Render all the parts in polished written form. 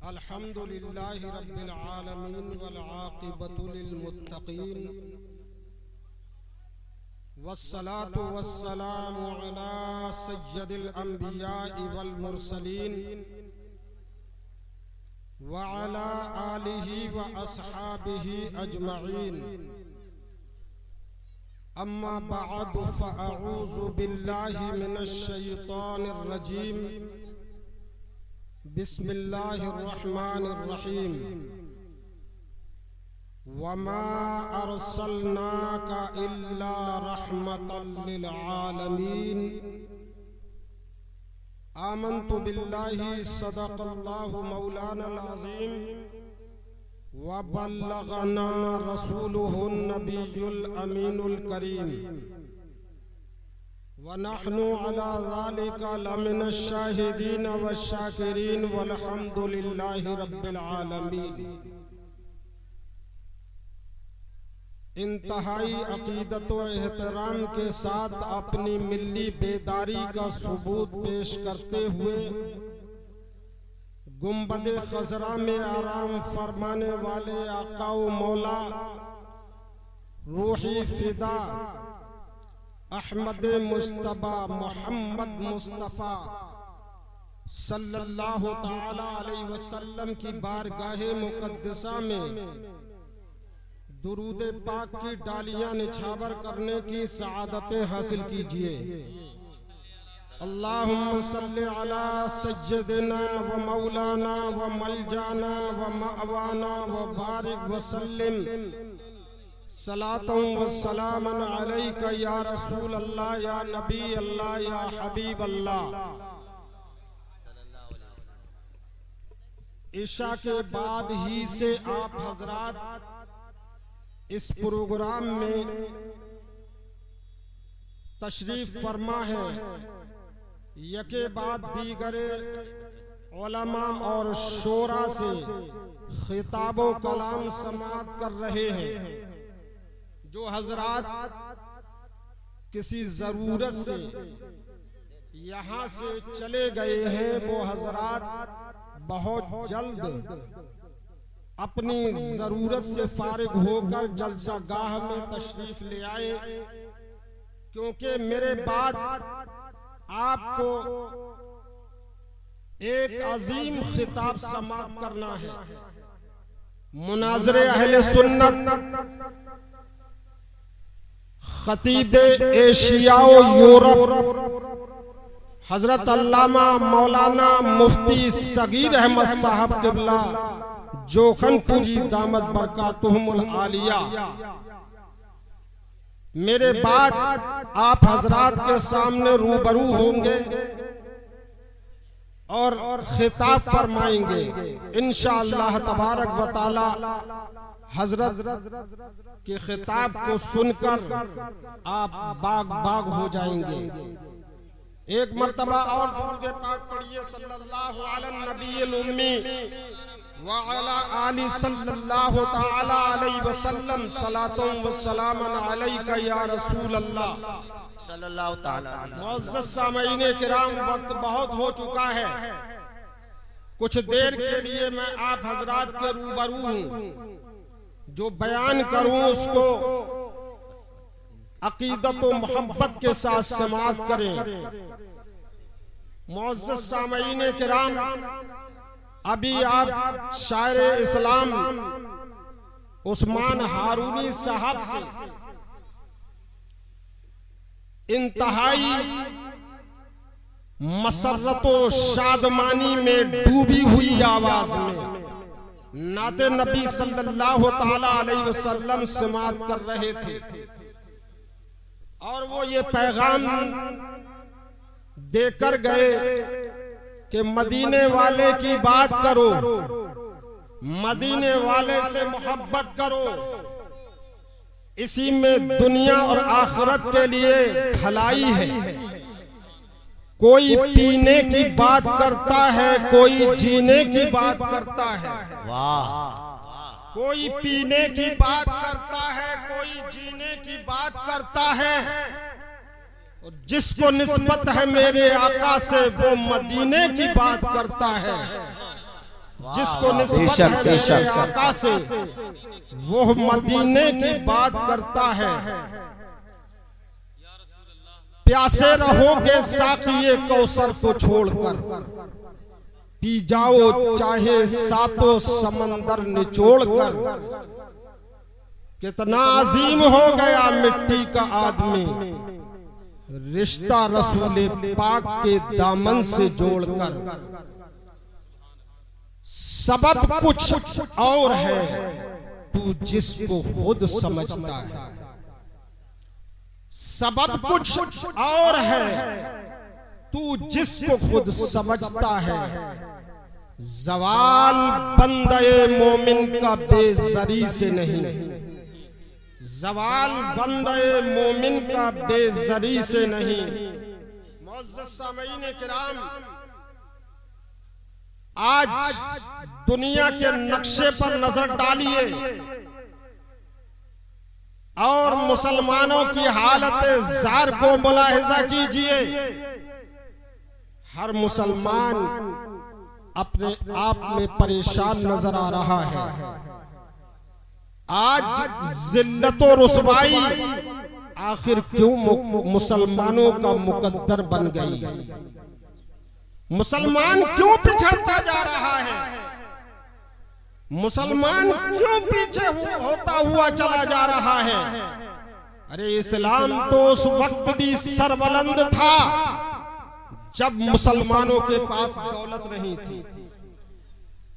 अल्हम्दुलिल्लाहि रब्बिल आलमीन वल आक़िबतु लिल मुत्तक़ीन वस्सलातु वस्सलामु अला सय्यदिल अंबिया'i वल मुरसलीन व अला आलिहि व अस्हाबिहि अजमईन। अम्मा बअद फ़अऊज़ु बिल्लाहि मिनश शैतानिर रजीम। बिस्मिल्लाहिर्रहमानिर्रहीम। वमा अर्सलनाका इल्ला रहमतल लिल आलमीन। आमन्तु बिल्लाहि सदक़ल्लाहु मौलानल अज़ीम व बल्लगना रसूलुहुन नबियुल अमीनुल करीम व नहनु अला ज़ालिका लमिनश शाहिदीन व शाकिरीन वल्हम्दुलिल्लाहि रब्बिल आलमीन। इंतहाई अक़ीदत व एहतराम के साथ अपनी मिल्ली बेदारी का सबूत पेश करते हुए गुंबद खज़रा में आराम फरमाने वाले आका व मौला रूही फिदा अहमद मुस्तफा मोहम्मद मुस्तफ़ा सल्लल्लाहु ताला अलैहि वसल्लम की बारगाहे मुक़द्दसा में दुरूद पाक की डालियां निछावर करने की सआदतें हासिल कीजिए। अल्लाहुम्मा सल्लि अला सय्यदिना व मौलाना व मलजाना व मअवाना व बारिक व सल्लिम सलातन व सलामन अलैका या रसूल अल्लाह या नबी अल्लाह या हबीब अल्लाह। ईशा के बाद ही से आप हजरात इस प्रोग्राम में तशरीफ फरमा है। यके बाद दीगरे उलमा और शोरा से खिताबो कलाम समाअत कर रहे हैं। जो हजरात किसी जरूरत से यहाँ से चले गए हैं वो हजरात बहुत जल्द अपनी जरूरत से फारिग होकर जलसा गाह में तशरीफ ले आए, क्योंकि मेरे बाद आपको एक अजीम खिताब समाअत करना है। मुनाज़रे अहले सुन्नत खतीब एशिया व यूरोप हजरत अल्लामा मौलाना मुफ्ती सगीर अहमद साहब किबला जोखनपुरी दामत बरकातुहुमुल आलिया मेरे बाद आप हजरात के सामने रूबरू होंगे और खिताब फरमाएंगे। इंशाअल्लाह तबारक व तआला हजरत के खिताब को सुनकर आप बाग बाग हो जाएंगे। एक मर्तबा और दुरूद पाक पढ़िए सल्लल्लाहु अलैहि नबील उम्मी व अला आलि सल्लल्लाहु ताला अलैहि वसल्लम सलातुन व सलामन अलैका या रसूल अल्लाह सल्लल्लाहु ताला। मुअज़्ज़ज़ सामईने किराम, वक्त बहुत हो चुका है। कुछ देर के लिए मैं आप हजरात के रूबरू हूँ। जो बयान करूं उसको अकीदत व मोहब्बत के साथ समाअत करें। मुअज़्ज़ज़ सामईने किराम, अभी आप शायर इस्लाम उस्मान हारूनी साहब से इंतहाई मसर्रत व शादमानी में डूबी हुई आवाज में नाते नबी सल्लल्लाहु ताला अलैहि वसल्लम समाअत कर रहे थे और वो ये पैगाम देकर गए कि मदीने वाले की बात करो, मदीने वाले से मोहब्बत करो, इसी में दुनिया और आखिरत के लिए भलाई है। कोई पीने की बात करता है, कोई जीने की बात करता है। वाह! कोई पीने की बात करता है, कोई जीने की बात करता है। जिसको निस्बत है मेरे आका से वो मदीने की बात करता है। जिसको निस्बत है मेरे आका से वो मदीने की बात करता है। प्यासे रहोगे साक़िए कौसर को छोड़कर, पी जाओ चाहे सातों समंदर निचोड़कर। कितना अजीम हो गया मिट्टी का आदमी, रिश्ता रसूल पाक के दामन से जोड़कर। सबब कुछ और है तू जिसको खुद समझता है, सबब कुछ और है तू जिसको खुद समझता है। जवाल बंदे मोमिन का बेज़री से नहीं, जवाल बंदे मोमिन का बेज़री से नहीं। मुअज़्ज़ज़ सामीईन किराम, आज दुनिया के नक्शे पर नजर डालिए और मुसलमानों की हालत ज़ार को मुलाहिजा कीजिए। हर मुसलमान अपने आप में परेशान नजर आ रहा है। आज जिल्लत और रुसवाई आखिर क्यों मुसलमानों का मुकद्दर बन गई? मुसलमान क्यों पिछड़ता जा रहा है? मुसलमान क्यों पीछे होता हुआ चला जा रहा है? अरे इस्लाम तो उस वक्त भी सरबलंद था जब मुसलमानों के पास दौलत नहीं थी।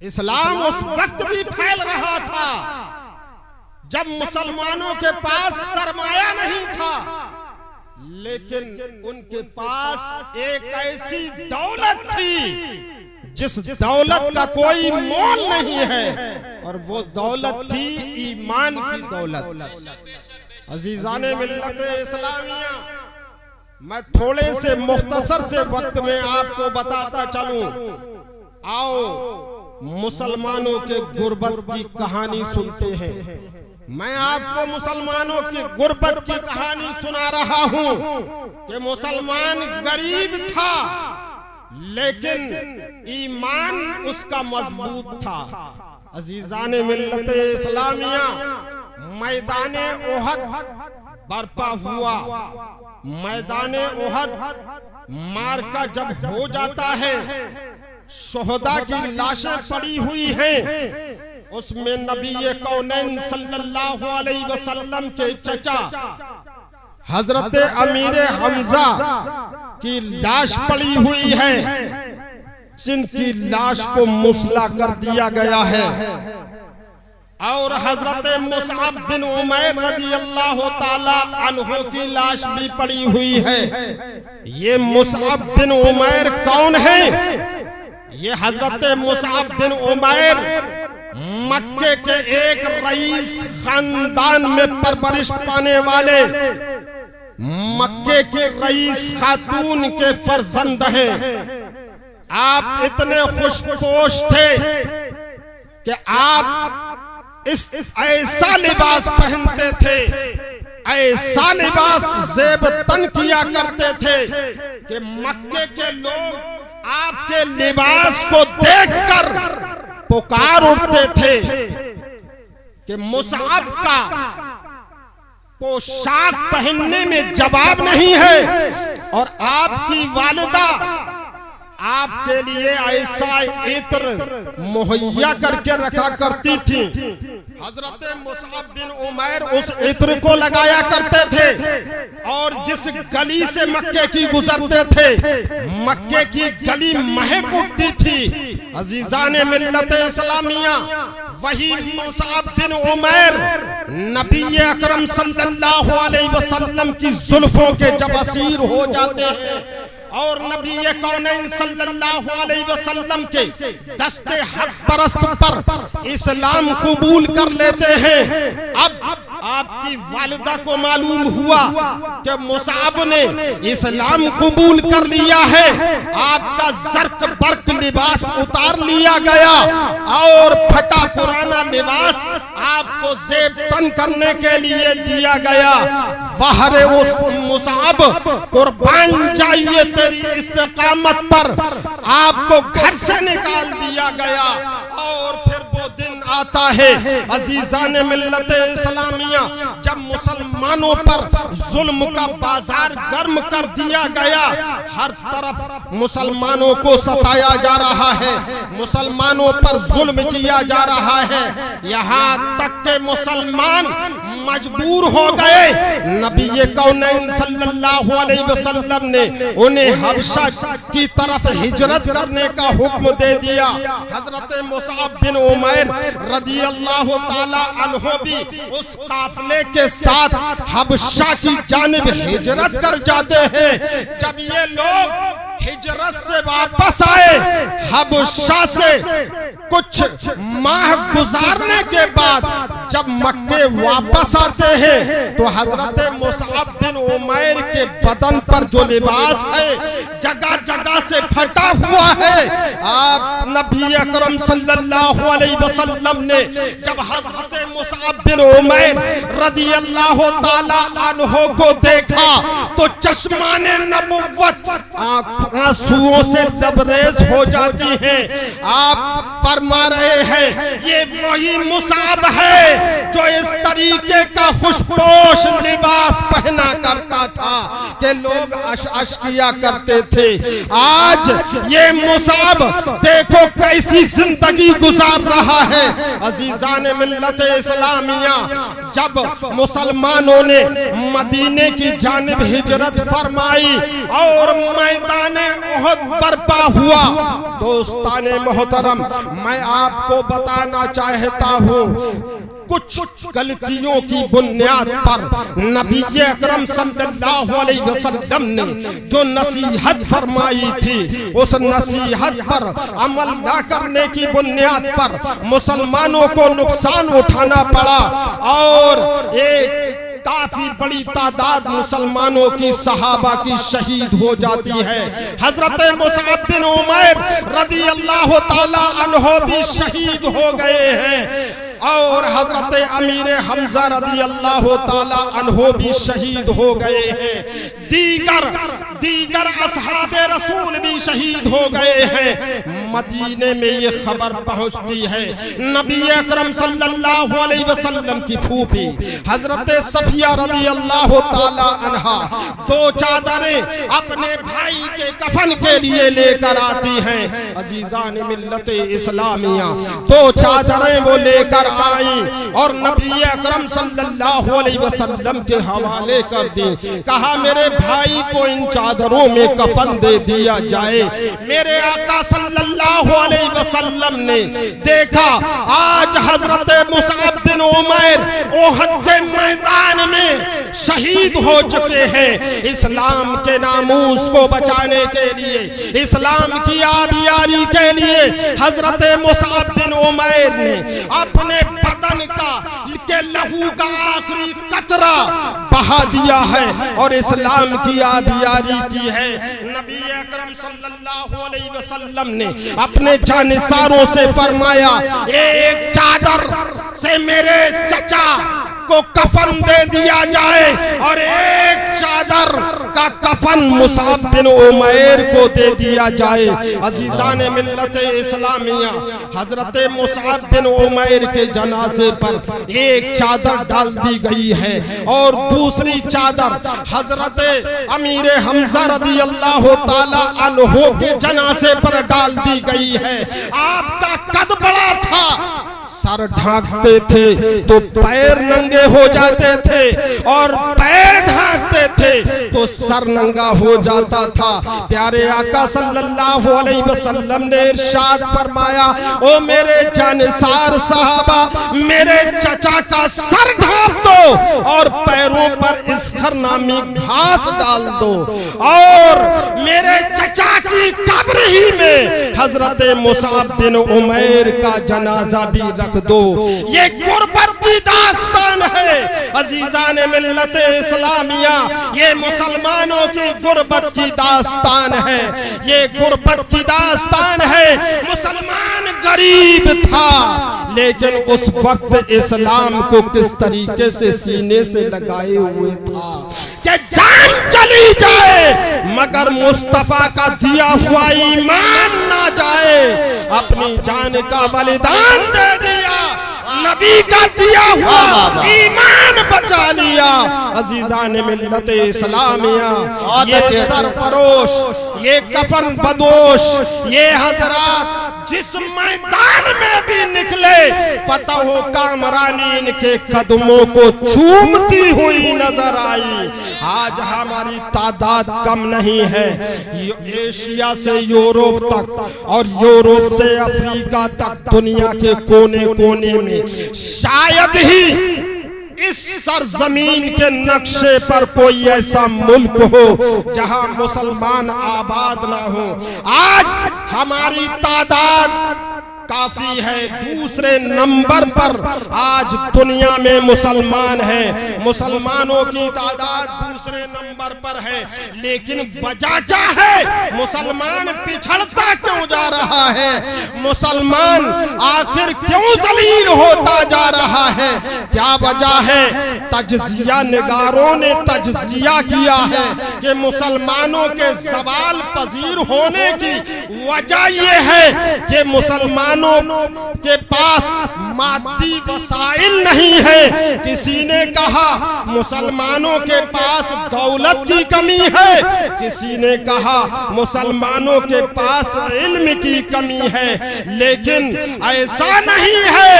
इस्लाम उस वक्त भी फैल रहा था जब मुसलमानों के पास सरमाया नहीं था, लेकिन उनके पास एक ऐसी दौलत थी जिस दौलत का कोई मोल नहीं है, और वो दौलत थी ईमान की दौलत। अजीजाने मिल्लत इस्लामिया, मैं थोड़े से मुख्तसर से वक्त में आपको बताता चलूं। आओ मुसलमानों के गुर्बत की कहानी सुनते हैं। मैं आपको मुसलमानों की गुर्बत की कहानी सुना रहा हूं कि मुसलमान गरीब था लेकिन ईमान उसका मजबूत था। अजीजाने मिल्लत इस्लामिया, मैदाने ओहद बर्पा हुआ। मैदाने ओहद मार्का जब हो जाता है, शोहदा की लाशें पड़ी हुई हैं, उसमें नबी कौनैन सल्लल्लाहु अलैहि वसल्लम के चचा हजरत अमीर हमजा की लाश पड़ी हुई है, जिनकी लाश को मुसला कर दिया गया है। और हजरत मुसअब बिन उमैर रज़ियल्लाहु ताला अन्हु की लाश भी पड़ी हुई है। ये मुसअब बिन उमैर कौन है? ये हजरत मुसअब बिन उमैर मक्के के एक रईस खानदान में परवरिश पाने वाले मक्के के रईस खातून के फर्जंद हैं। आप इतने खुशपोश थे कि आप इस ऐसा लिबास पहनते थे, ऐसा लिबास ज़ेब तन किया करते थे कि मक्के के लोग आपके लिबास को देखकर पुकार उठते थे कि मुसअब का पोशाक पहनने में जवाब नहीं है, और आपकी वालिदा आपके लिए ऐसा इत्र मुहैया करके रखा करती थी। हजरत मुसअब बिन उमैर उस इत्र को लगाया करते थे, और जिस गली से मक्के की गुजरते थे, मक्के की गली महक उठती थी। अजीजाने मिल्लत इस्लामिया, वही मुसअब बिन उमैर नबी अकरम सल्लल्लाहु अलैहि वसल्लम की जुल्फों के जब असीर हो जाते हैं और नबी कौनैन सल्लल्लाहु अलैहि वसल्लम के दस्ते हक परस्त पर इस्लाम कबूल कर लेते हैं, अब आपकी वालिदा को मालूम हुआ कि मुसाब ने इस्लाम कबूल कर लिया है, आपका जर्क बर्क लिबास उतार लिया गया और फटा पुराना लिबास आपको जेब तन करने के लिए दिया गया। वहरे उस मुसाब, कुर्बान जाइए तेरी इस्तिकामत पर, आपको घर से निकाल दिया गया। और फिर वो दिन आता है अजीजान मिल्लत इस्लामिया, जब मुसलमानों पर जुल्म का बाजार गर्म कर दिया गया। हर तरफ मुसलमानों को सताया जा रहा है, मुसलमानों पर जुल्म किया जा रहा है। यहाँ तक के मुसलमान मजबूर हो गए, नबी कौनैन सल्लल्लाहु अलैहि वसल्लम ने उन्हें हबशा की तरफ हिजरत करने का हुक्म दे दिया। हजरत मुसाब बिन उमैर रदियल्लाहु ताला अन्हु भी उस काफिले के साथ हबशा की जानिब हिजरत कर जाते हैं। जब ये लोग हिजरत से वापस आए, हबशा से कुछ माह गुजारने के बाद जब मक्के वापस आते हैं तो हजरत मुसाब बिन उमैर के बदन पर जो लिबास है जगह जगह से फटा हुआ है। आप नबी अकरम सल्लल्लाहु अलैहि वसल्लम ने जब हजरत मुसाब बिन उमैर रदियल्लाहु ताला अन्हु को देखा तो चश्माने नबुव्वत आंसुओं से लबरेज हो जाती है। आप फरमा रहे हैं ये वही मुसाब है जो इस तरीके का खुशपोश लिबास पहना करता था कि लोग अश किया करते थे। आज ये मुसाब देखो कैसी जिंदगी गुजार रहा है। अजीजान मिल्लत इस्लामिया, जब मुसलमानों ने मदीने की जानिब हिजरत फरमाई और मैदान उहद बर्पा हुआ, दोस्ताने मोहतरम मैं आपको बताना चाहता हूँ कुछ गलतियों की बुनियाद पर नबी अकरम सल्लल्लाहु अलैहि वसल्लम ने जो नसीहत फरमाई थी, उस नसीहत पर अमल न करने की बुनियाद पर मुसलमानों को नुकसान उठाना पड़ा और एक काफी बड़ी तादाद मुसलमानों की सहाबा की शहीद हो जाती है। हजरत मुसाब बिन उमैर रदियल्लाहु ताला अन्हु भी शहीद हो गए हैं और हजरत अमीर हमजा रदियल्लाहु ताला अन्हु भी शहीद हो गए हैं। दीगर असहाबे रसूल भी शहीद हो गए हैं। मदीने में ये खबर पहुंचती है, नबी अकरम सल्लल्लाहु अलैहि वसल्लम की फूफी हजरत सफिया रदियल्लाहु ताला अन्हा दो चादरें अपने भाई के कफन के लिए लेकर आती हैं। अजीजान मिल्लत इस्लामिया, दो चादरें वो लेकर आई और नबी अकरम सल्लल्लाहु अलैहि वसल्लम के हवाले कर दी। कहा मेरे भाई को इन चादरों में कफन दे दिया जाए। मेरे आका सल्लल्लाहु अलैहि वसल्लम ने देखा आज हजरत मुसाब बिन उमैर ओहद के मैदान में शहीद हो चुके हैं। इस्लाम के नामूस को बचाने के लिए, इस्लाम की आबियारी के लिए हजरत मुसाब बिन उमैर ने अपने बदन का के लहू का आखिरी कतरा बहा दिया है और इस्लाम की आबियारी की है। नबी अकरम सल्लल्लाहु अलैहि वसल्लम ने अपने जानिसारों से फरमाया एक चादर से मेरे चचा को कफन दे दिया जाए और एक चादर का कफन मुसाब बिन उमैर को दे दिया जाए। अजीजान मिल्लत इस्लामिया, हजरत मुसाब बिन उमैर के जनाजे पर एक चादर डाल दी गई है और दूसरी चादर हजरत अमीर हमजा रदियल्लाहु ताला अन्हु के जनाजे पर डाल दी गई है। आपका कद बड़ा था, सर ढांकते थे तो पैर नंगे हो जाते थे और पैर ढांकते थे तो सर नंगा हो जाता था। प्यारे आका सल्लल्लाहु अलैहि वसल्लम ने इरशाद फरमाया ओ मेरे जानसार साहबा, मेरे चचा का सर ढांप दो और पैरों पर इसखर नामी घास डाल दो और मेरे चचा की कब्र हश्र ही में हजरत मुसाब बिन उमैर का जनाजा भी रख दो। ये गुर्बत की दास्तान है अजीजान मिल्लत इस्लामिया, ये मुसलमानों की गुर्बत की दास्तान है, ये गुर्बत की दास्तान है। मुसलमान गरीब था लेकिन उस वक्त इस्लाम को किस तरीके से सीने से लगाए हुए था कि जान चली जाए मगर मुस्तफा का दिया हुआ ईमान ना जाए। अपनी जान का बलिदान दे दिया, नबी का दिया हुआ ईमान बचा लिया। अजीजान मिल्लत इस्लामिया, ये सरफरोश, ये कफन बदोश, ये हजरात जिस मैदान में भी निकले फतह कामरानी इनके कदमों को चूमती हुई नजर आई। आज हमारी तादाद कम नहीं है, एशिया से यूरोप तक और यूरोप से अफ्रीका तक दुनिया के कोने कोने में शायद ही इस सरजमीन के नक्शे पर कोई ऐसा मुल्क हो जहां मुसलमान आबाद ना हो। आज हमारी तादाद काफी है, दूसरे नंबर पर आज दुनिया में मुसलमान हैं, मुसलमानों की तादाद दूसरे नंबर पर है। लेकिन वजह क्या है? मुसलमान पिछड़ता क्यों जा रहा है? मुसलमान आखिर क्यों जलील होता जा रहा है? क्या वजह है? तजजिया निगारों ने तजजिया किया है कि मुसलमानों के सवाल पजीर होने की वजह यह है कि मुसलमान के पास मादी वसाइल नहीं है। किसी ने कहा मुसलमानों के पास दौलत की कमी है, किसी ने कहा मुसलमानों के पास इल्म की कमी है, लेकिन ऐसा नहीं है।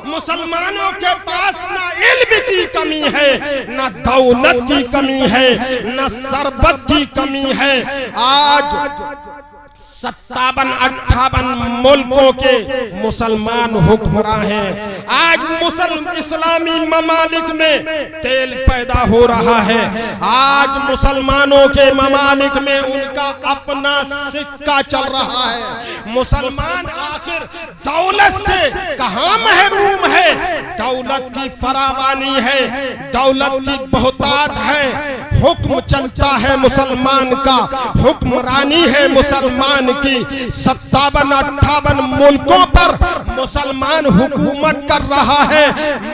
मुसलमानों के पास ना इल्म की कमी है, ना दौलत की कमी है, ना सरबत की कमी है। आज 57-58 मुल्कों के मुसलमान हुक्मरान हैं। आज इस्लामी ममालिक में तेल पैदा हो रहा है, आज मुसलमानों के ममालिक में उनका अपना सिक्का चल रहा है। मुसलमान आखिर दौलत से कहां महरूम है? दौलत की फरावानी है, दौलत की बहुतात है, हुक्म चलता है मुसलमान का, हुक्मरानी है मुसलमान की। 57-58 मुल्कों पर मुसलमान हुकूमत कर रहा है,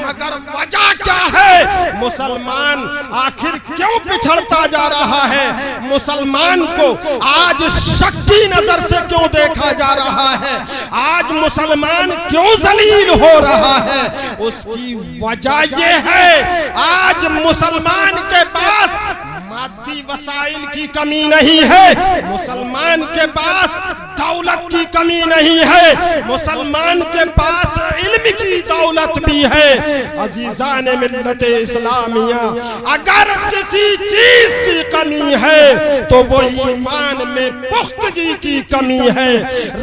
मगर वजह क्या है? मुसलमान आखिर क्यों पिछड़ता जा रहा है? मुसलमान को आज शक की नजर से क्यों देखा जा रहा है? आज मुसलमान क्यों जलील हो रहा है? उसकी वजह यह है आज मुसलमान के पास मादी वसाइल की कमी नहीं है, मुसलमान के पास दौलत की कमी नहीं है, मुसलमान के पास इल्म की दौलत भी है। अजीजान मिल्लत इस्लामिया, अगर किसी चीज की कमी है तो वो ईमान में पुख्तगी की कमी है।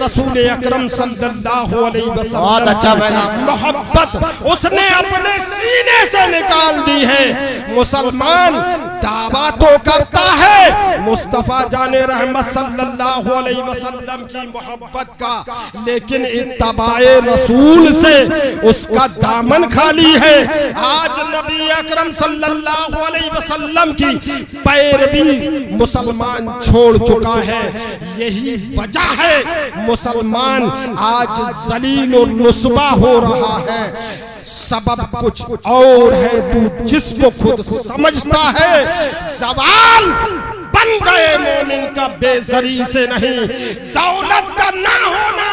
रसूल अकरम सल्लल्लाहु अलैहि वसल्लम मोहब्बत उसने अपने सीने से निकाल दी है। मुसलमान दावा तो करता है मुस्तफा जाने रहमत सल्लल्लाहु अलैहि वसल्लम की मोहब्बत का, लेकिन इत्तबाए रसूल से उसका दामन खाली है। आज नबी अकरम सल्लल्लाहु अलैहि वसल्लम की पैरवी मुसलमान छोड़ चुका है। यही वजह है मुसलमान आज जलील और रुस्वा हो रहा है। सबब कुछ और है, तू जिसको खुद समझता है। सवाल बन गए मोमिन का बेजरी से नहीं, दौलत का ना होना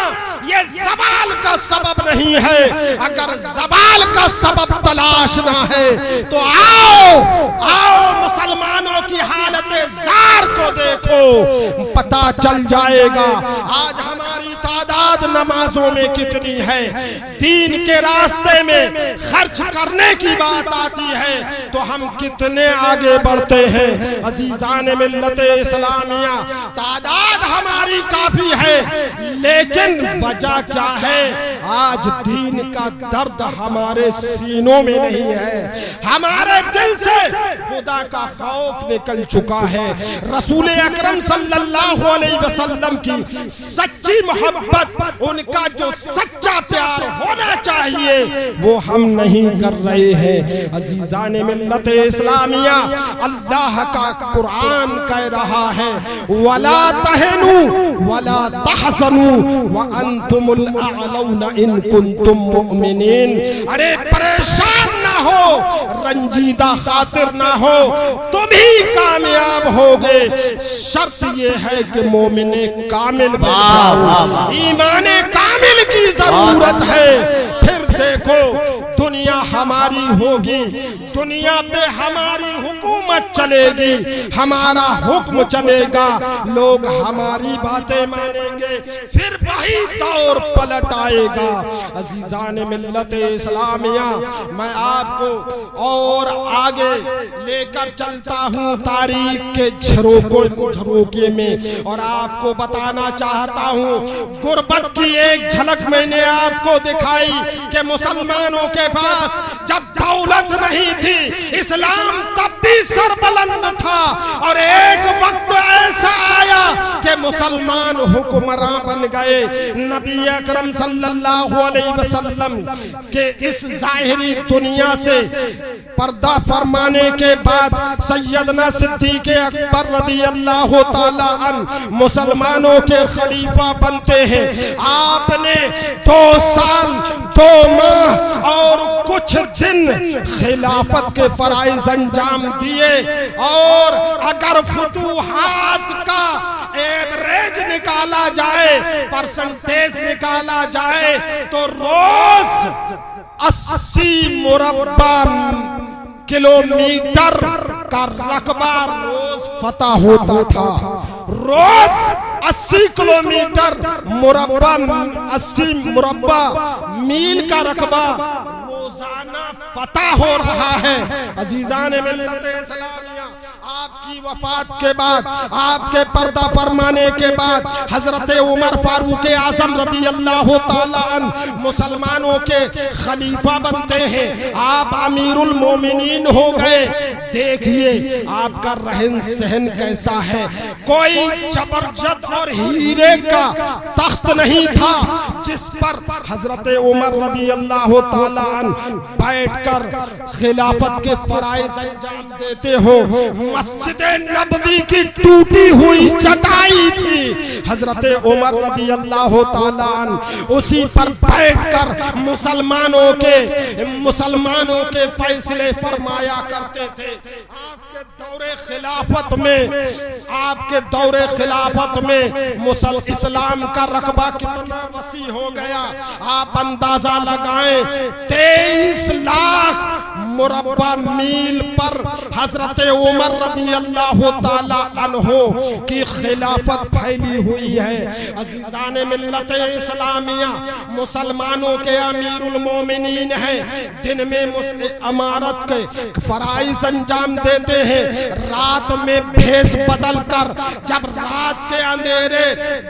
ये सवाल का सबब नहीं है। अगर सवाल का सबब तलाश ना है तो आओ मुसलमानों की हालत जार को देखो, पता चल जाएगा। आज हमारी तादाद नमाजों में कितनी है, दीन के रास्ते में खर्च करने की बात आती है तो हम कितने आगे बढ़ते हैं। अजीजान मिल्लत इस्लामिया, तादाद हमारी काफी है, लेकिन वजह क्या है? आज दीन का दर्द हमारे सीनों में नहीं है, हमारे दिल से खुदा का खौफ निकल चुका है। रसूल अकरम सल्लल्लाहु अलैहि वसल्लम की सच्ची मोहब्बत, उनका जो सच्चा प्यार होना चाहिए वो हम नहीं कर रहे हैं। अजीजान मिल्लत इस्लामिया, अल्लाह का कुरान कह रहा है वला तहनु वला तहज़नु व अंतुमुल अअलौना इन कुंतुम मुमिनीन। अरे परेशान ना हो, रंजीदा खातिर ना हो, तुम ही कामयाब होगे। शर्त ये है कि मोमिने कामिल बन जाओ, ईमाने कामिल की जरूरत है। फिर देखो दुनिया हमारी होगी, दुनिया पे हमारी हुकूमत चलेगी, हमारा हुक्म चलेगा, लोग हमारी बातें मानेंगे, फिर वही दौर पलट आएगा। अजीजान मिल्लत इस्लामिया, मैं आपको और आगे लेकर चलता हूँ तारीख के झरोके में, और आपको बताना चाहता हूँ गुर्बत की एक झलक मैंने आपको दिखाई कि मुसलमानों के पास जब दौलत नहीं थी, इस्लाम तब भी सरबलंद था, और एक वक्त ऐसा आया कि मुसलमान हुक्मरान बन गए। नबी अकरम सल्लल्लाहु अलैहि वसल्लम के इस जाहिरी दुनिया से पर्दा फरमाने के बाद सैयदना सिद्दीक़ अकबर रज़ियल्लाहु ताला अन्हु मुसलमानों के खलीफा बनते हैं। आपने 2 साल 2 माह और कुछ दिन खिलाफत के फराइज अंजाम दिए, और अगर फुतूहात का एवरेज निकाला जाए, परसेंटेज निकाला जाए, तो रोज 80 मुरब्बा किलोमीटर का रकबा रोज फतह होता था। रोज 80 किलोमीटर मुरब्बा 80 मुरब्बा मील का रकबा रोजाना फतह हो रहा है। अजीजान मिल्लत इस्लामिया, आपकी वफात के बाद, आपके पर्दा फरमाने के बाद हजरत उमर फारूक आजम रज़ियल्लाहु ताला अन्हु मुसलमानों के खलीफा बनते हैं, आप अमीरुल मोमिनीन हो गए। देखिए आपका रहन सहन कैसा है। कोई जबरदस्त और हीरे का तख्त नहीं था जिस पर हजरत उमर रज़ियल्लाहु ताला अन्हु बैठकर खिलाफत के फराइज अंजाम देते हो। मस्जिद नबवी की टूटी हुई चटाई थी, हजरत उमर रज़ियल्लाहु ताला अन्हु उसी पर बैठकर मुसलमानों के फैसले फरमाया करते थे। आपके दौरे खिलाफत में इस्लाम का रकबा कितना वसी हो गया, आप अंदाजा लगाएं। 23 लाख मुरब्बा मील पर हजरत उमर रज़ियल्लाहु ताला अन्हु की खिलाफत फैली हुई है। अज़ीज़ान मिल्लत इस्लामिया, मुसलमानों के अमीरुल मोमिनीन हैं, दिन में अमारत के फराइज अंजाम देते हैं, रात में भेष बदल कर जब रात के अंधेरे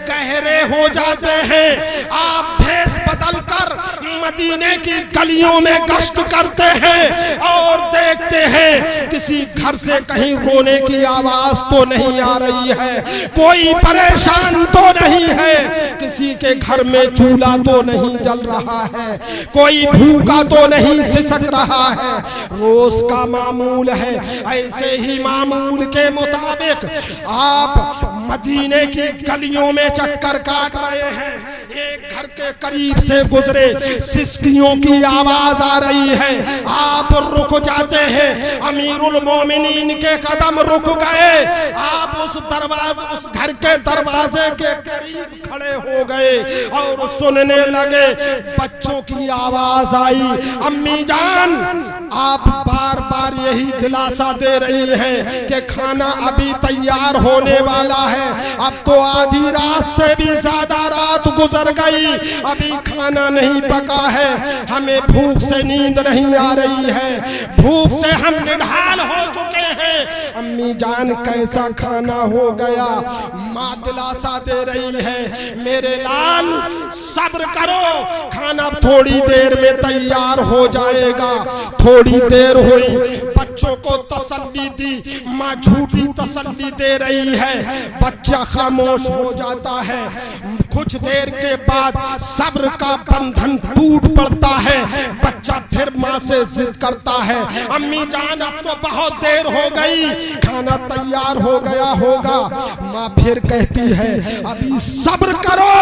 गहरे हो जाते हैं, आप भेष बदल कर मदीने की गलियों में गश्त करते हैं और देखते हैं किसी घर से कहीं रोने की आवाज तो नहीं आ रही है, कोई परेशान तो नहीं है, किसी के घर में चूल्हा तो नहीं जल रहा है, कोई भूखा तो नहीं सिसक रहा है। रोज का मामूल है। ऐसे ही मामूल के मुताबिक आप मदीने की गलियों में चक्कर काट रहे हैं, एक घर के करीब से गुजरे, सिसकियों की आवाज आ रही है, आप रुक जाते हैं। अमीरुल मोमिनीन के कदम रुक गए, आप उस घर के दरवाजे के करीब खड़े खड़े हो गए और सुनने लगे। बच्चों की आवाज आई, अम्मी जान आप बार बार यही दिलासा दे रही हैं कि खाना अभी तैयार होने वाला है। अब तो आधी रात से भी ज्यादा रात गुजर गई, अभी खाना नहीं पका है, हमें भूख से नींद नहीं आ रही है, भूख से हम निढाल हो चुके हैं। अम्मी जान कैसा खाना हो गया? माँ दिलासा दे रही है, मेरे लाल सब्र करो, खाना थोड़ी देर में तैयार हो जाएगा। थोड़ी देर हुई, बच्चों को तसल्ली दी, माँ झूठी तसल्ली दे रही है, बच्चा खामोश हो जाता है। कुछ देर के बाद सब्र का बंधन टूट पड़ता है, बच्चा फिर माँ से जिद करता है, अम्मी जान अब तो बहुत देर हो गई, खाना तैयार हो गया होगा। माँ फिर कहती है, अभी सब्र करो,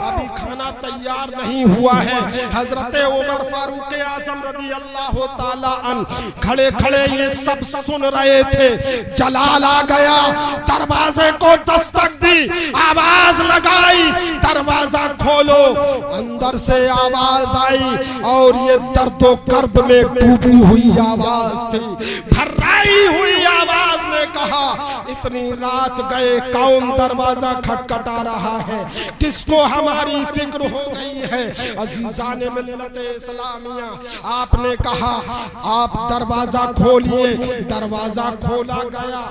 अभी खाना तैयार नहीं हुआ है। हजरत उमर फारूक आजम रज़ी अल्लाह ताला अन्हु खड़े खड़े ये सब सुन रहे थे। जलाल आ गया, दरवाजे को दस्तक दी, आवाज लगाई, दरवाजा खोलो। अंदर से आवाज आई और ये दर्दो कर्ब में डूबी हुई आवाज थी, भर्राई हुई आवाज ने कहा, इतनी रात गए कौन दरवाजा खटखटा रहा है, किसको हमारी फिक्र हो गई है? अजीजान मिल्लत इस्लामिया, आपने कहा आप दरवाजा खोलिए। दरवाजा खोला गया,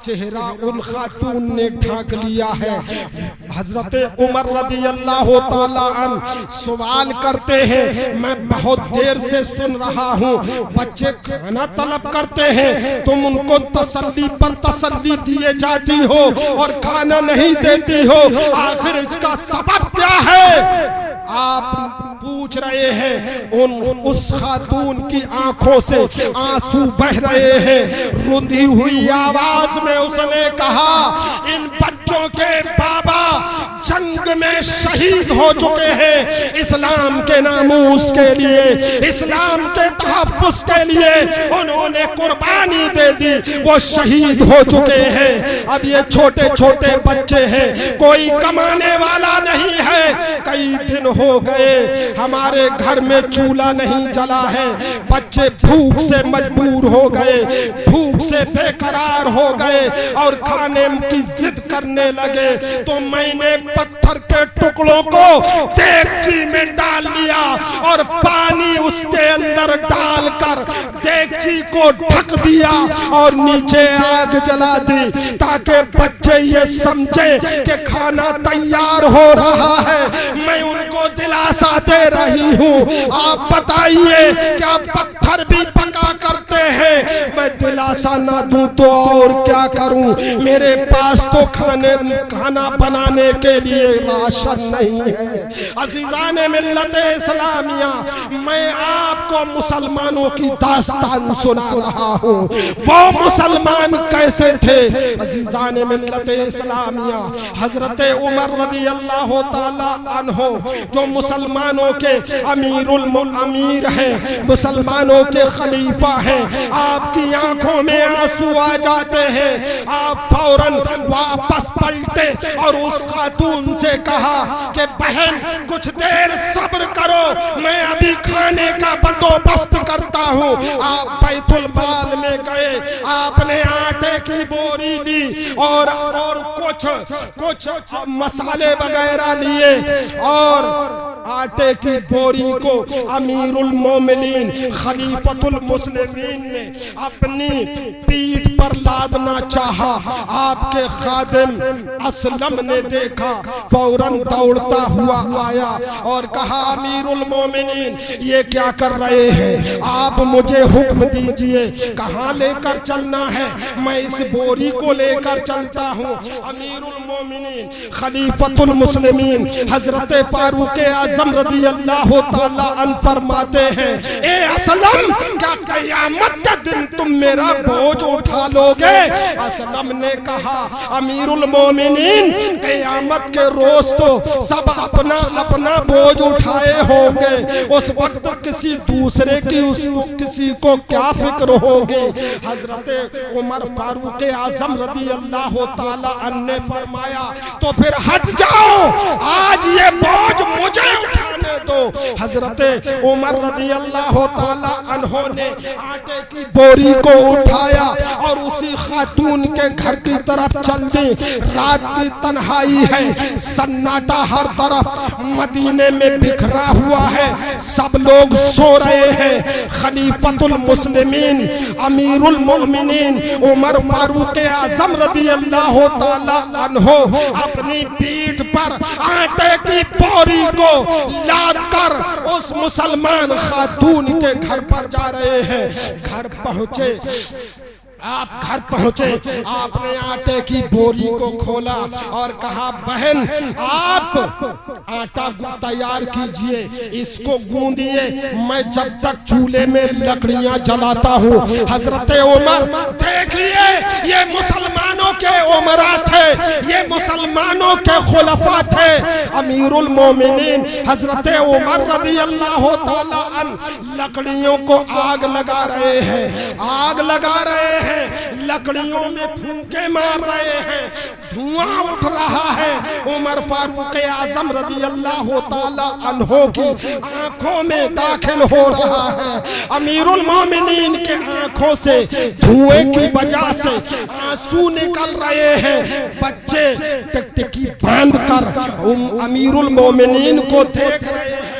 चेहरा उन खातून ने ढांक लिया है। हजरत उमर रज़ी अल्लाह ताला अन्हु सवाल करते हैं, मैं बहुत देर से सुन रहा हूँ, बच्चे खाना तलब करते हैं, तुम उनको तसल्ली पर तसल्ली दिए जाती हो और खाना नहीं देती हो, आखिर इसका सबब क्या है? आप पूछ रहे हैं। उस खातून की आंखों से आंसू बह रहे हैं, रुंधी हुई आवाज में उसने कहा, इन बच्चों के बाबा जंग में शहीद हो चुके हैं, इस्लाम के नामूस के लिए, इस्लाम के तहफ्फुज़ के लिए उन्होंने कुर्बानी दे दी, वो शहीद हो चुके हैं। अब ये छोटे छोटे बच्चे हैं, कोई कमाने वाला नहीं है, कई दिन हो गए हमारे घर में चूल्हा नहीं जला है, बच्चे भूख से मजबूर हो गए, भूख से बेकरार हो गए और खाने की जिद करने लगे। तो मैंने पत्थर के टुकड़ों को देगची में डाल लिया और पानी उसके अंदर डालकर देगची को ढक दिया और नीचे आग जला दी, ताकि बच्चे ये समझे कि खाना तैयार हो रहा है। मैं उनको दिलासा दे रही हूँ, आप बताइए क्या पत्थर भी पका करते हैं? मैं दिलासा ना दूं तो और क्या करूं? मेरे पास तो खाना बनाने के लिए राशन नहीं है। अजीजान मिल्लत इस्लामिया, मैं आपको मुसलमानों की दास्तान सुना रहा हूँ। वो मुसलमान कैसे थे? अजीजान मिल्लत इस्लामिया, हजरत उमर रज़ी अल्लाह ताला अन्हु जो मुसलमानों के अमीर हैं, मुसलमानों के खलीफा हैं, आपकी आंखों में आंसू आ जाते हैं। आप फौरन वापस पलटे और उस खातून से कहा कि बहन कुछ देर सब्र करो, मैं अभी खाने का बंदोबस्त करता हूँ। आप बैतुल माल में गए, आपने आटे की बोरी ली और कुछ मसाले वगैरह लिए और आटे की बोरी को अमीरुल मोमिनीन खलीफतुल मुस्लिमीन ने अपनी पीठ पर लादना चाहा। आपके खादिम असलम ने देखा, फौरन दौड़ता हुआ आया और कहा, अमीरुल मोमिनीन ये क्या कर रहे हैं? आप मुझे हुक्म दीजिए, कहाँ लेकर चलना है? मैं इस बोरी को लेकर चलता हूँ। अमीरुल मोमिनीन खलीफतुल मुस्लिमीन हजरत फारूक आजम रज़ी अल्लाह ताला अन्हु फरमाते हैं, ए असलम क्या क़यामत के दिन तुम मेरा बोझ उठा लोगे? असलम ने कहा, अमीरुल मोमिनीन, क़यामत के रोज तो सब अपना अपना बोझ उठाए होंगे, उस वक्त किसी दूसरे की उसको किसी को क्या फिक्र होगी। हजरत उमर फारूक आजम रदी अल्लाह ताला अन्हु ने फरमाया, तो फिर हट जाओ, आज ये बोझ मुझे उठाने दो। हजरत उमर रदी अल्लाह ताला अन्हु ने आटे की बोरी को उठाया और उसी खातून के घर की तरफ चल दी। रात की तन्हाई है, सन्नाटा हर तरफ मदीने में बिखरा हुआ है, सब लोग सो रहे हैं। खलीफतुल मुस्लिमीन अमीरुल मोमिनीन उमर फारूक आजम रदी अल्लाह ताला अन्हु अपनी पीठ पर आटे की बोरी को लाद कर उस मुसलमान खातून के घर पर जा रहे हैं। घर पहुंचे, आप घर पहुंचे, आपने आटे की बोरी को खोला और कहा, बहन आप आटा तैयार कीजिए, इसको गूंदिए, मैं जब तक चूल्हे में लकड़ियां जलाता हूँ। हजरत उमर, देखिए ये मुसलमानों के उमरा थे, ये मुसलमानों के खुलफा थे। अमीरुल मोमिनीन हजरत उमर रदी अल्लाह ताला अन्हु लकड़ियों को आग लगा रहे हैं, आग लगा रहे हैं, लकड़ियों में फूंके मार रहे हैं, धुआं उठ रहा है। उमर फारूक आजम रदी अल्लाह ताला अन्हु की आंखों में दाखिल हो रहा है। अमीरुल मोमिनीन के आंखों से धुएं की वजह से आंसू निकल रहे हैं। बच्चे टिकटिकी बांध कर अमीरुल मोमिनीन को देख रहे हैं।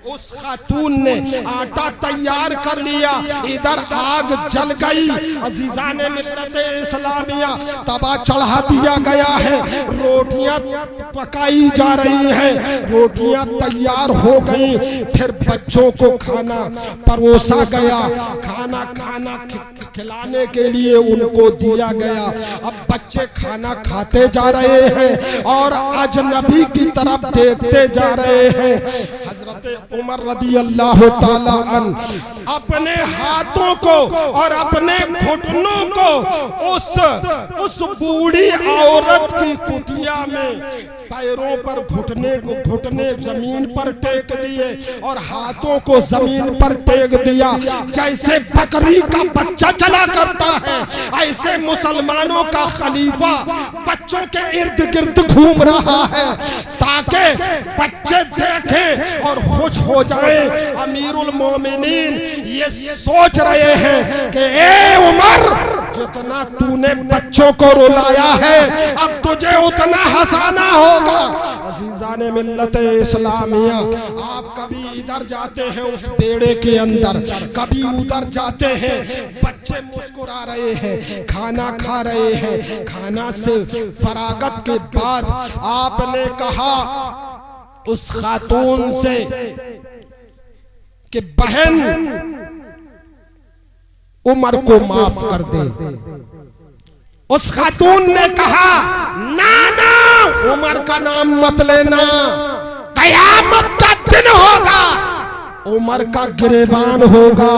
उस खातून ने आटा तैयार कर लिया, इधर आग जल गई। अजीजाने मिल्लत इस्लामिया, तवा चढ़ा दिया गया है, रोटियां पकाई जा रही हैं, रोटियां तैयार हो गई। फिर बच्चों को खाना परोसा गया, खाना खिलाने के लिए उनको दिया गया। अब बच्चे खाना खाते जा रहे हैं और अजनबी की तरफ देखते जा रहे हैं। हजरत उमर रदी अल्लाह ताला अन्हु अपने हाथों को और अपने घुटनों को उस बूढ़ी औरत की कुटिया में पैरों पर घुटने जमीन पर टेक दिए और हाथों को जमीन पर टेक दिया। जैसे बकरी का बच्चा चला करता है, ऐसे मुसलमानों का खलीफा बच्चों के इर्द गिर्द घूम रहा है ताकि बच्चे देखें और खुश हो जाएं। अमीरुल मोमिनीन ये सोच रहे हैं कि ए उमर, जितना तूने बच्चों को रुलाया है, अब तुझे उतना हंसाना होगा। अजीजाने मिल्लत इस्लामिया, आप कभी इधर जाते हैं उस बेड़े के अंदर, कभी उधर जाते हैं, बच्चे मुस्कुरा रहे हैं, खाना खा रहे हैं। खाना से फरागत के बाद आपने कहा उस खातून से कि बहन उमर को माफ कर दे। उस खातून ने कहा, ना ना, उमर का नाम मत लेना, कयामत का दिन होगा, उमर का गिरेबान होगा।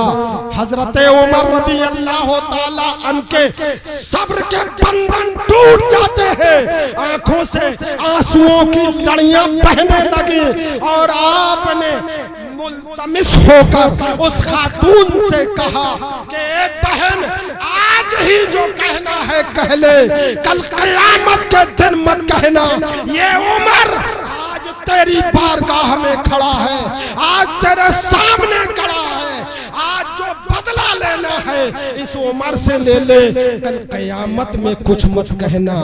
हजरत उमर रदी अल्लाह ताला अन्हु के सब्र के बंधन टूट जाते हैं, आंखों से आंसुओं की लड़ियां बहने लगी और आपने मुल्तमिस होकर उस खातून से कहा कि बहन, आज ही जो कहना है कह ले, कल क़यामत के दिन मत कहना। ये उमर आज तेरी बारगाह में खड़ा है, आज तेरे सामने खड़ा है, आज जो बदला लेना है इस उमर से ले ले, कल क़यामत में कुछ मत कहना।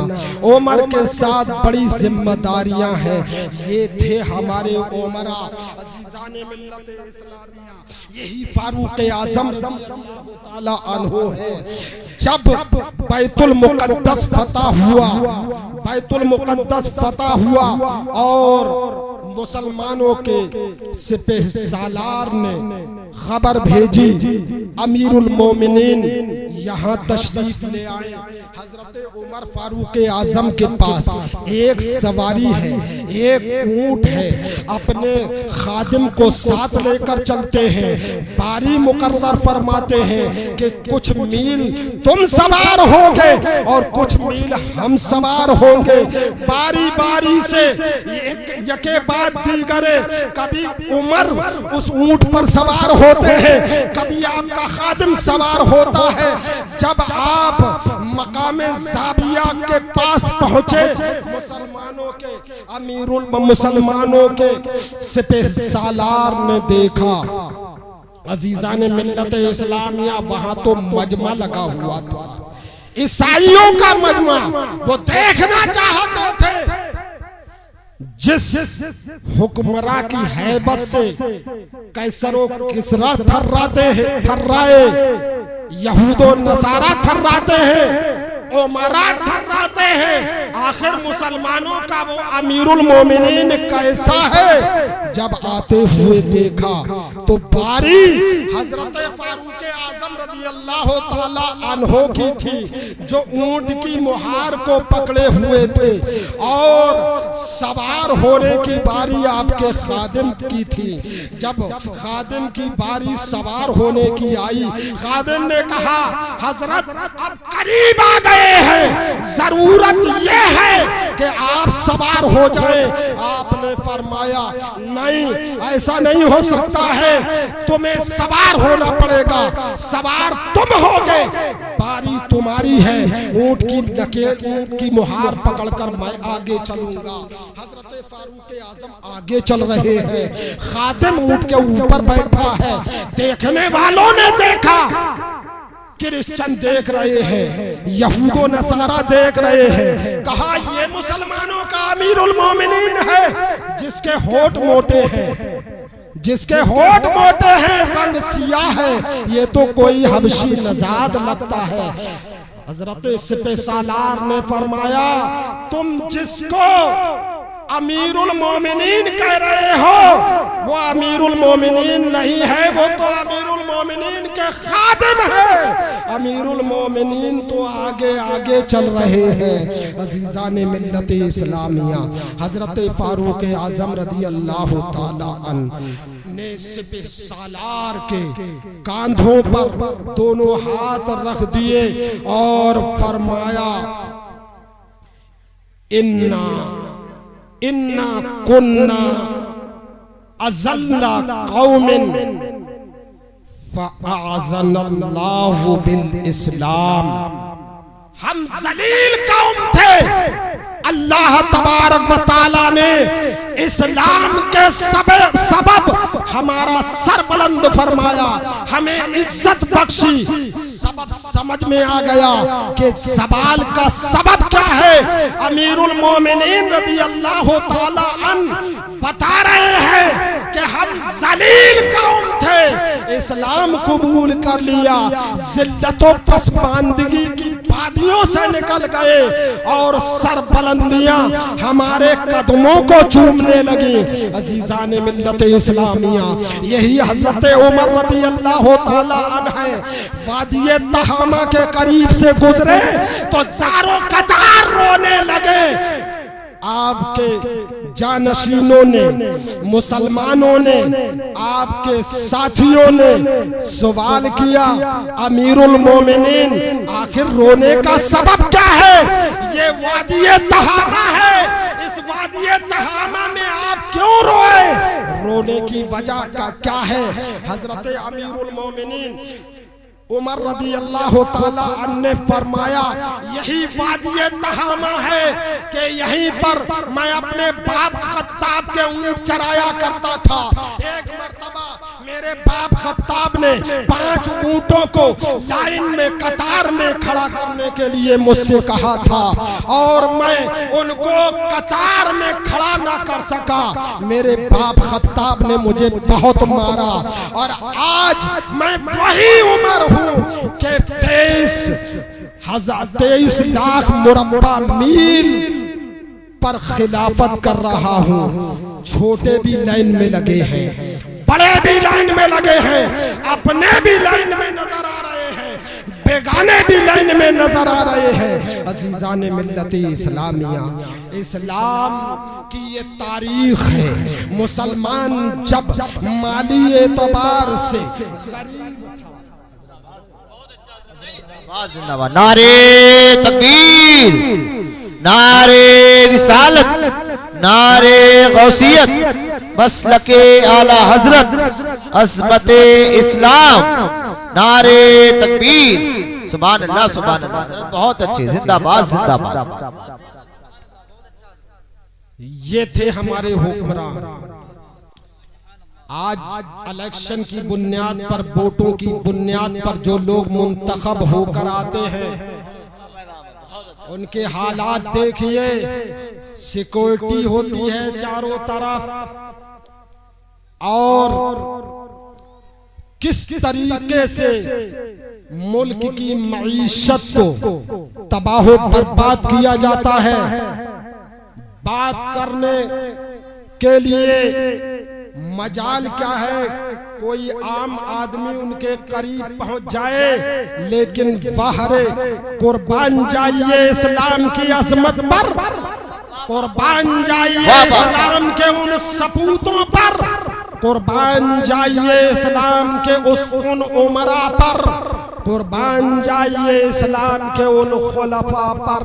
उमर के साथ बड़ी जिम्मेदारियां हैं। ये थे हमारे उमरा, अजीजाने मिल्लत इस्लामिया, यही फारूक आजम ताला अन्हु है। जब बैतुल मुक़द्दस फतह हुआ, बैतुल मुक़द्दस फतह हुआ और मुसलमानों के सिपह सालार ने खबर भेजी, अमीरुल मोमिनीन यहाँ तशरीफ ले आए। हजरत उमर फारूक आजम के पास एक सवारी है, एक ऊंट है, अपने खादिम को साथ लेकर चलते हैं। बारी मुकर्रर फरमाते हैं कि कुछ मील तुम सवार होगे और कुछ मील हम सवार होंगे। बारी बारी से यके बाद दीगरे, कभी उमर उस ऊंट पर सवार होते हैं, कभी आपका खादिम सवार होता है। जब आप मकामे ज़ाबिया के पास पहुंचे, मुसलमानों के अमीरुल मुसलमानों के सिपह सालार ने देखा, अजीज़ान मिल्लत इस्लामिया, वहां तो मजमा लगा हुआ था, ईसाइयों का मजमा। वो देखना चाहते थे जिस हुक्मरां की हैबत से कैसरो किसरा थर्राए, यहूदो नसारा थर्राते हैं, उमरा थर्राते हैं, आखिर मुसलमानों का वो अमीरुल मोमिनीन कैसा है। जब आते हुए देखा तो बारी हजरत फारूक आजम रज़ी अल्लाह ताला अन्हो की थी, जो ऊंट की मुहार को पकड़े हुए थे, और सवार होने की बारी आपके खादिम की थी। जब खादिम की बारी सवार होने की आई, खादिम ने कहा, हजरत अब करीब आ गए हैं, जरूरत यह है कि आप सवार हो जाएं। आपने फरमाया, नहीं, ऐसा नहीं हो सकता है, तुम्हें सवार होना पड़ेगा, सवार तुम होगे, बारी तुम्हारी है। ऊंट की नकेल, ऊंट की मुहार पकड़कर मैं आगे चलूंगा। हजरत फारूक आजम आगे चल रहे हैं, खादिम ऊंट के ऊपर बैठा है। देखने वालों ने देखा, क्रिश्चियन देख रहे हैं, यहूदो नसारा देख रहे हैं, कहा ये मुसलमानों का अमीरुल मोमिनीन है, जिसके होठ मोटे हैं, जिसके होठ मोटे हैं, रंग सियाह है, ये तो कोई हबशी नजाद लगता है। हजरत सिपह सालार ने फरमाया, तुम जिसको अमीरुल मोमिनीन कह रहे हो, वो अमीरुल मोमिनीन नहीं है, वो तो अमीरुल मोमिनीन के खादिम है। अमीरुल मोमिनीन तो आगे आगे चल रहे हैं। अजीज़ान मिल्लत इस्लामिया, हजरत फारूक आजम रज़ी अल्लाह ताला अन्हु ने सिपह सालार के कांधों पर दोनों हाथ रख दिए और फरमाया, इन्ना कुन्ना अज़ल्ला कौमिन फ़अअज़नल्लाहु बिल इस्लाम। हम जलील कौम थे, अल्लाह तबारक व तआला ने इस्लाम के सबब हमारा सर बुलंद फरमाया, हमें इज्जत बख्शी। सबब समझ में आ गया कि सवाल का सबब क्या है। अमीरुल मोमिनीन रज़ी अल्लाह ताला अन्हु बता रहे हैं कि हम जलील कौम थे, इस्लाम कबूल कर लिया, जिल्लतों पसमानदगी की वादियों से निकल गए और सर बुलंदियां हमारे कदमों को चूमने लगी। अजीज़ान मिल्लत इस्लामिया, यही हजरत उमर रज़ी अल्लाह ताला अन्हु है, वादिये तहामा के करीब से गुजरे तो चारों कतार रोने लगे। आपके जानशीनों ने, मुसलमानों ने, आपके साथियों ने सवाल किया, अमीरुल मोमिनीन आखिर रोने का सबब क्या है? ये वादिये तहामा है, इस वादिये तहामा में आप क्यों रोए? रोने की वजह का क्या है? हजरत अमीरुल मोमिनीन उमर रज़ी अल्लाह ताला अन्हु ने फरमाया, यही वादिये तहामा है कि यहीं पर मैं अपने बाप खत्ताब के ऊंट चराया करता था। एक मर्तबा मेरे बाप खत्ताब ने 5 ऊंटों को लाइन में कतार में खड़ा करने के लिए मुझसे कहा था और मैं उनको कतार में खड़ा ना कर सका। मेरे बाप खत्ताब ने मुझे बहुत मारा और आज मैं वही उमर हूँ कि 23 लाख मुरब्बा मील पर खिलाफत कर रहा हूँ। छोटे भी लाइन में लगे हैं, बड़े भी लाइन में लगे हैं, अपने भी लाइन में नजर आ रहे हैं। बेगाने भी लाइन में नजर आ रहे हैं। अजीजान मिल्लत इस्लामिया, इस्लाम की ये तारीख है। मुसलमान जब माली एतबार से जिंदाबाद, नारे तकबीर, नारे रिसालत, नारे गौसियत, मसलके आला हजरत, अज़मत इस्लाम, नारे तकबीर, सुभान अल्लाह सुभान अल्लाह। बहुत अच्छे, जिंदाबाद जिंदाबाद। ये थे हमारे हुक्मरान। आज इलेक्शन की बुनियाद पर, वोटों की बुनियाद पर जो लोग मुंतखब होकर आते हैं, उनके हालात देखिए। सिक्योरिटी होती है चारों तरफ, और किस तरीके से मुल्क की मईशत को तबाह बर्बाद किया जाता है। बात करने के लिए मजाल क्या है, कोई आम आदमी उनके करीब पहुंच जाए, लेकिन बाहरे कुर्बान जाइए इस्लाम की अजमत पर, कुर्बान जाइए इस्लाम के उन सपूतों पर, कुर्बान जाइए इस्लाम के उन उमरा पर, कुर्बान जाइए इस्लाम के उन खुलफा पर,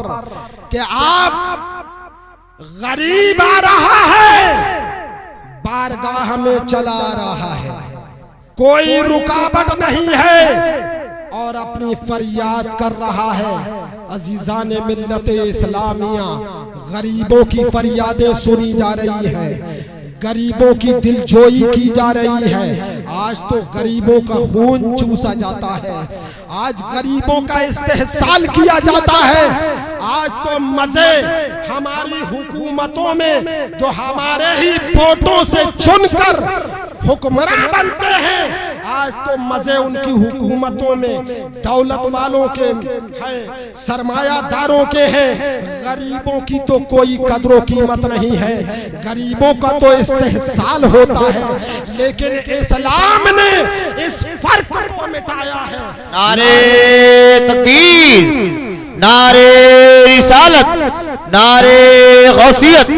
कि आप गरीब आ रहा है, बारगाह में चला रहा है, कोई रुकावट नहीं है, और अपनी फरियाद कर रहा है। अजीजान मिल्लत इस्लामिया, गरीबों की फरियादें सुनी जा रही है, गरीबों की दिलजोई की जा रही है। आज तो गरीबों का खून चूसा जाता है, आज गरीबों का इस्तेहसाल किया जाता है। आज तो मजे हमारी हुकूमतों में, जो हमारे ही वोटों से चुनकर हुक्मरान बनते हैं, आज तो मजे उनकी हुकूमतों में दौलत वालों के हैं, सरमायादारों के हैं। गरीबों की तो कोई कदरो कीमत नहीं है, गरीबों का तो इस्तेहसाल होता है। लेकिन इस्लाम ने इस फर्क को मिटाया है। नारे तकबीर, नारे रिसालत, नारे गौसियत,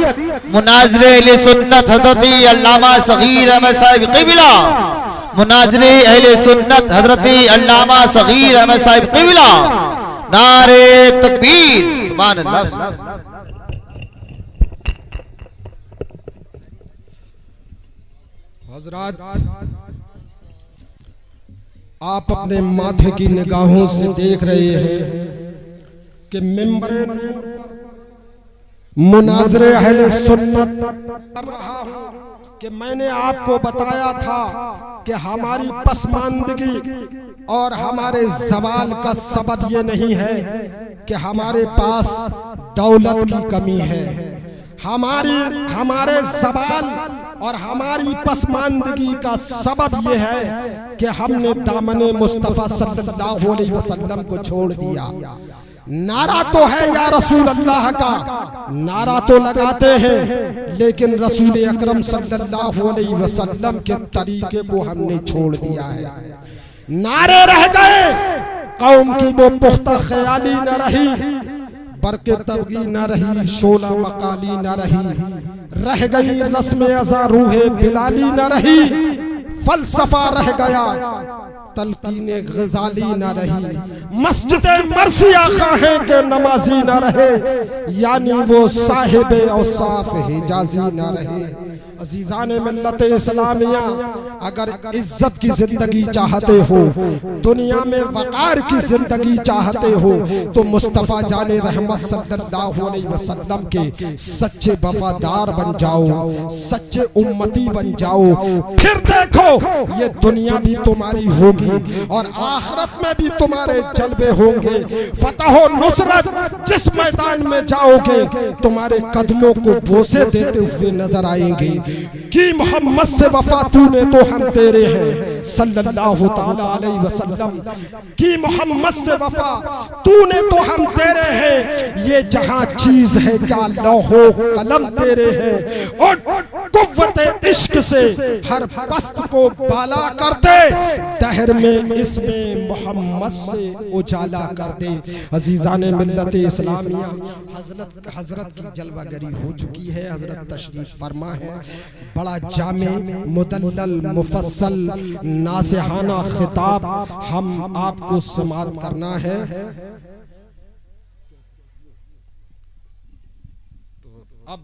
मुनाज़िरे अहले सुन्नत हज़रत अल्लामा सगीर अहमद साहिब क़िबला, मुनाज़िरे अहले सुन्नत हज़रत अल्लामा सगीर अहमद साहिब क़िबला, नारे तकबीर, सुभान अल्लाह। हज़रात, आप अपने माथे की निगाहों से देख रहे हैं कि मिंबरे मुनाज़िरे अहले सुन्नत कर रहा हूं कि मैंने आपको बताया था कि हमारी पसमानदगी और हमारे ज़वाल का सबब ये नहीं है कि हमारे पास दौलत की कमी है। हमारे ज़वाल और हमारी पसमानदगी का सबब यह है कि हमने दामने मुस्तफ़ा सल्लल्लाहु अलैहि वसल्लम को छोड़ दिया। नारा तो है या रसूल अल्लाह का, नारा तो लगाते हैं, लेकिन रसूल अकरम सल्लल्लाहु अलैहि वसल्लम के तरीके को हमने छोड़ दिया है। नारे रह गए, कौम की वो पुख्ता ख्याली न रही, बरके तबगी न रही, शोला मकाली न रही, रह गई रस्म अज़ा रूहे बिलाली न रही, फलसफा रह गया, तलकीने गजाली न रही, मस्जिद मर्सिया खाहे के नमाजी न रहे, यानी वो साहिब औसाफ हिजाजी न रहे। अजीजान मिल्लत इस्लामिया, अगर इज्जत की जिंदगी चाहते हो, दुनिया में वकार की जिंदगी चाहते हो, तो मुस्तफ़ा जाने रहमत सल्लल्लाहु अलैहि वसल्लम के सच्चे वफादार बन जाओ, सच्चे उम्मती बन जाओ। फिर देखो ये दुनिया भी तुम्हारी होगी और आखिरत में भी तुम्हारे जलवे होंगे। फतह और नुसरत जिस मैदान में जाओगे, तुम्हारे कदमों को बोसे देते हुए नजर आएंगे। कि मोहम्मद से वफा तूने तो हम तेरे हैं सल्लल्लाहु ताला अलैहि वसल्लम, कि मोहम्मद से वफा तूने तो हम तेरे हैं। ये जहां चीज है क्या लौहो कलम तेरे हैं, और कुव्वत इश्क से हर पस्त को बाला कर दे, दहर में इसमें मोहम्मद से उजाला कर दे। अजीज़ाने मिल्लत इस्लामिया, हजरत की जलवागरी हो चुकी है। हजरत तशरीफ फरमा है। बड़ा जामे मुदल्लल मुफस्सल नासिहाना खिताब हम आपको समाअत करना है। अब